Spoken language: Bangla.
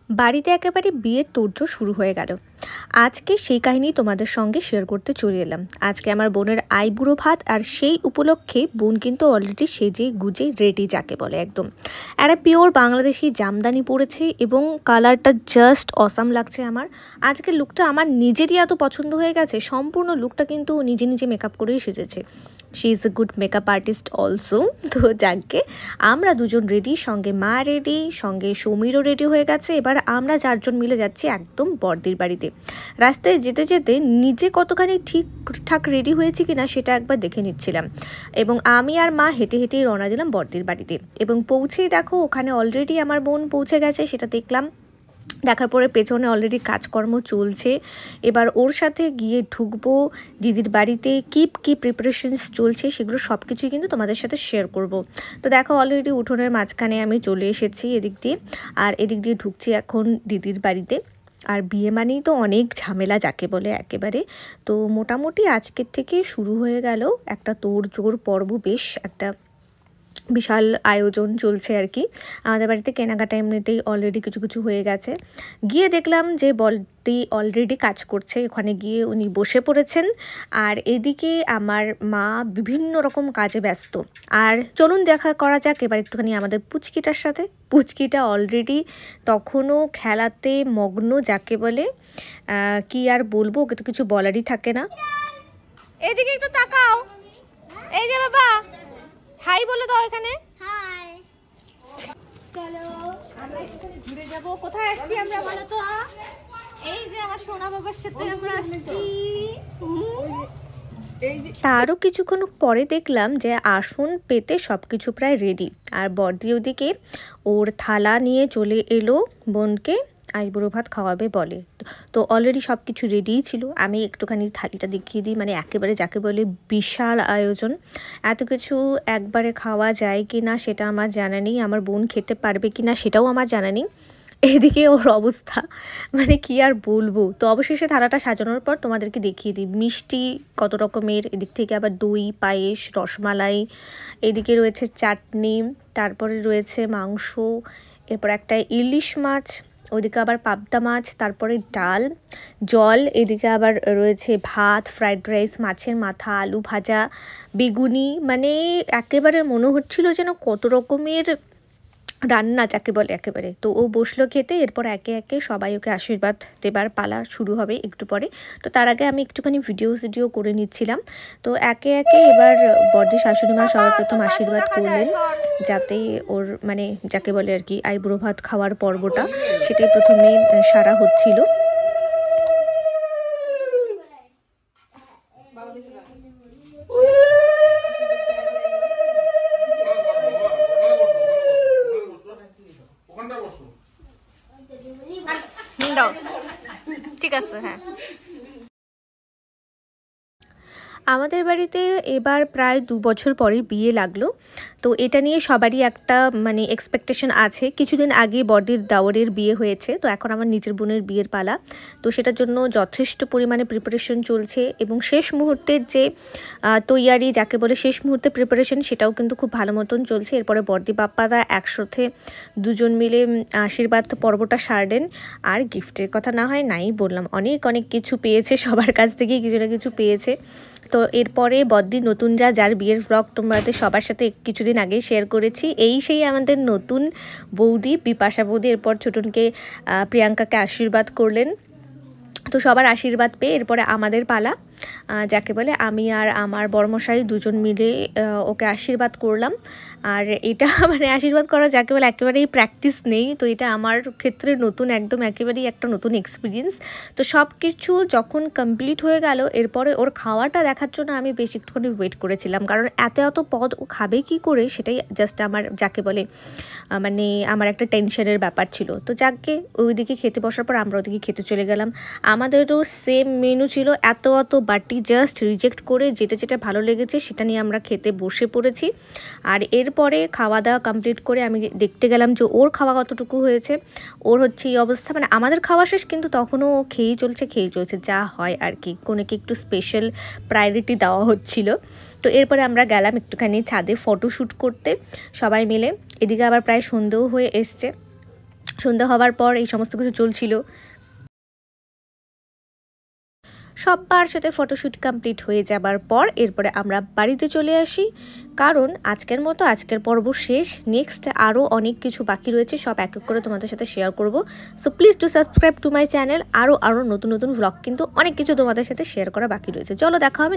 বাড়িতে একেবারে বিয়ের তোড়জোড় শুরু হয়ে গেল। আজকে সেই কাহিনী তোমাদের সঙ্গে শেয়ার করতে চলে এলাম। আজকে আমার বোনের আইবুড়ো ভাত, আর সেই উপলক্ষে বোন কিন্তু অলরেডি সেজে গুজে রেডি, যাকে বলে একদম একটা পিওর বাংলাদেশি জামদানি পরেছে এবং কালারটা জাস্ট অসাম লাগছে আমার। আজকের লুকটা আমার নিজেরই এত পছন্দ হয়ে গেছে, সম্পূর্ণ লুকটা কিন্তু নিজে নিজে মেকআপ করেই সেজেছে। She is a good makeup artist also. তো যাকে আমরা দুজন রেডি, সঙ্গে মা রেডি, সঙ্গে সমীরও রেডি হয়ে গেছে। এবার আমরা চারজন মিলে যাচ্ছি একদম বড়দির বাড়িতে। রাস্তায় যেতে যেতে নিজে কতখানি ঠিকঠাক রেডি হয়েছি কিনা সেটা একবার দেখে নিচ্ছিলাম, এবং আমি আর মা হেঁটে হেঁটেই রওনা দিলাম বড়দির বাড়িতে। এবং পৌঁছেই দেখো ওখানে অলরেডি আমার বোন পৌঁছে গেছে, সেটা দেখলাম। দেখার পরে পেছনে অলরেডি কাজকর্ম চলছে। এবার ওর সাথে গিয়ে ঢুকবো দিদির বাড়িতে। কি প্রিপারেশনস চলছে সেগুলো সব কিছুই কিন্তু তোমাদের সাথে শেয়ার করব। তো দেখো অলরেডি উঠোনের মাঝখানে আমি চলে এসেছি এদিক দিয়ে, আর এদিক দিয়ে ঢুকছি এখন দিদির বাড়িতে। আর বিয়ে মানেই তো অনেক ঝামেলা, যাকে বলে একেবারে। তো মোটামুটি আজকের থেকে শুরু হয়ে গেল একটা তোড়জোড় পর্ব, বেশ একটা বিশাল আয়োজন চলছে আর কি। আমাদের বাড়িতে কেনাকাটা এমনিতেই অলরেডি কিছু কিছু হয়ে গেছে। গিয়ে দেখলাম যে বলদি অলরেডি কাজ করছে, ওখানে গিয়ে উনি বসে পড়েছেন। আর এদিকে আমার মা বিভিন্ন রকম কাজে ব্যস্ত। আর চলুন দেখা করা যাক এবার একটুখানি আমাদের পুচকিটার সাথে। পুচকিটা অলরেডি তখনও খেলাতে মগ্ন, যাকে বলে কি আর বলবো, ওকে তো কিছু বলারই থাকে না। এদিকে একটু তাকাও, এই যে বাবা হাই বলে দাও এখানে। হাই। চলো আমরা এখানে ঘুরে যাব। কোথায় আসছি আমরা বলো তো? এই যে আমার সোনা বাবার সাথে আমরা আসছি। তারও কিছুক্ষণ পরে দেখলাম যে আসন পেতে সবকিছু প্রায় রেডি, আর বড়দি ওদিকে ওর থালা নিয়ে চলে এলো বোনকে আইবুড়ো ভাত খাওয়াবে বলে। তো অলরেডি সব কিছু রেডিই ছিল। আমি একটুখানি থালিটা দেখিয়ে দিই, মানে একেবারে যাকে বলে বিশাল আয়োজন। এত কিছু একবারে খাওয়া যায় কি না সেটা আমার জানা নেই, আমার বোন খেতে পারবে কি না সেটাও আমার জানা নেই। এদিকে ওর অবস্থা মানে কি আর বলবো। তো অবশেষে থালাটা সাজানোর পর তোমাদেরকে দেখিয়ে দিই মিষ্টি কত রকমের, এদিক থেকে আবার দই, পায়েস, রসমালাই, এদিকে রয়েছে চাটনি, তারপরে রয়েছে মাংস, এরপর একটা ইলিশ মাছ, ওইদিকে আবার পাবদা মাছ, তারপরে ডাল, জল, এদিকে আবার রয়েছে ভাত, ফ্রাইড রাইস, মাছের মাথা, আলু ভাজা, বেগুনি। মানে একেবারে মনে হচ্ছিল যেন কত রকমের রান্না, যাকে বলে একেবারে। তো ও বসলো খেতে, এরপর একে একে সবাই ওকে আশীর্বাদ দেবার পালা শুরু হবে একটু পরে। তো তার আগে আমি একটুখানি ভিডিও করে নিচ্ছিলাম। তো একে একে এবার বড়দি শাশুড়ি মা সবার প্রথম আশীর্বাদ করলেন, যাতে ওর মানে যাকে বলে আর কি আইবুড়ো ভাত খাওয়ার পর্বটা সেটাই প্রথমে সারা হচ্ছিল। ঠিক আছে, হ্যাঁ। আমাদের বাড়িতে এবার প্রায় 2 বছর পরে বিয়ে লাগলো। তো এটা নিয়ে সবারই একটা মানে এক্সপেকটেশন আছে। কিছুদিন আগে বড়দির দাওয়ারের বিয়ে হয়েছে, তো এখন আমার নিজের বোনের বিয়ের পালা। তো সেটার জন্য যথেষ্ট পরিমাণে প্রিপারেশন চলছে, এবং শেষ মুহূর্তের যে তৈয়ারি, যাকে বলে শেষ মুহূর্তে প্রিপারেশন, সেটাও কিন্তু খুব ভালো মতন চলছে। এরপরে বড়দি বাপ্পারা একসাথে দুজন মিলে আশীর্বাদ পর্বটা সারলেন। আর গিফটের কথা না হয় নাই বললাম, অনেক কিছু পেয়েছে, সবার কাছ থেকেই কিছু না কিছু পেয়েছে। তো এরপরে বড়দি নতুন যার বিয়ের ব্লগ তোমাদের সবার সাথে কিছুদিন আগে শেয়ার করেছি। এই সেই আমাদের নতুন বৌদি বিপাশা বৌদি। এরপর ছোটনকে প্রিয়াঙ্কাকে আশীর্বাদ করলেন। তো সবার আশীর্বাদ পেয়ে এরপরে আমাদের পালা, যাকে বলে আমি আর আমার বড়মশাই দুজন মিলে ওকে আশীর্বাদ করলাম। আর এটা মানে আশীর্বাদ করা যাকে বলে একেবারেই প্র্যাকটিস নেই, তো এটা আমার ক্ষেত্রে নতুন, একদম একেবারেই একটা নতুন এক্সপিরিয়েন্স। তো সব কিছু যখন কমপ্লিট হয়ে গেল, এরপরে ওর খাওয়াটা দেখার জন্য আমি বেশ একটুখানি ওয়েট করেছিলাম, কারণ এত পদ ও খাবে কি করে সেটাই জাস্ট আমার যাকে বলে মানে আমার একটা টেনশনের ব্যাপার ছিল। তো যাকে ওইদিকে খেতে বসার পর আমরা ওদিকে খেতে চলে গেলাম। আমাদেরও সেম মেনু ছিল, এত বাটি জাস্ট রিজেক্ট করে যেটা ভালো লেগেছে সেটা নিয়ে আমরা খেতে বসে পড়েছি। আর এরপরে খাওয়া দাওয়া কমপ্লিট করে আমি দেখতে গেলাম যে ওর খাওয়া কতটুকু হয়েছে। ওর হচ্ছে এই অবস্থা, মানে আমাদের খাওয়া শেষ কিন্তু তখনও খেয়েই চলছে যা হয় আর কি, কোনোকে একটু স্পেশাল প্রায়োরিটি দেওয়া হচ্ছিল। তো এরপরে আমরা গেলাম একটুখানি ছাদে ফটোশ্যুট করতে সবাই মিলে। এদিকে আবার প্রায় সন্ধেও হয়ে এসছে। সন্ধ্যা হওয়ার পর এই সমস্ত কিছু চলছিল। সবার সাথে ফটোশ্যুট কমপ্লিট হয়ে যাবার পর এরপরে আমরা বাড়িতে চলে আসি, কারণ আজকের মতো আজকের পর্ব শেষ। নেক্সট আরও অনেক কিছু বাকি রয়েছে, সব এক এক করে তোমাদের সাথে শেয়ার করব। So please to subscribe to my channel. আরও নতুন নতুন ভ্লগ কিন্তু অনেক কিছু তোমাদের সাথে শেয়ার করা বাকি রয়েছে। চলো দেখা হবে।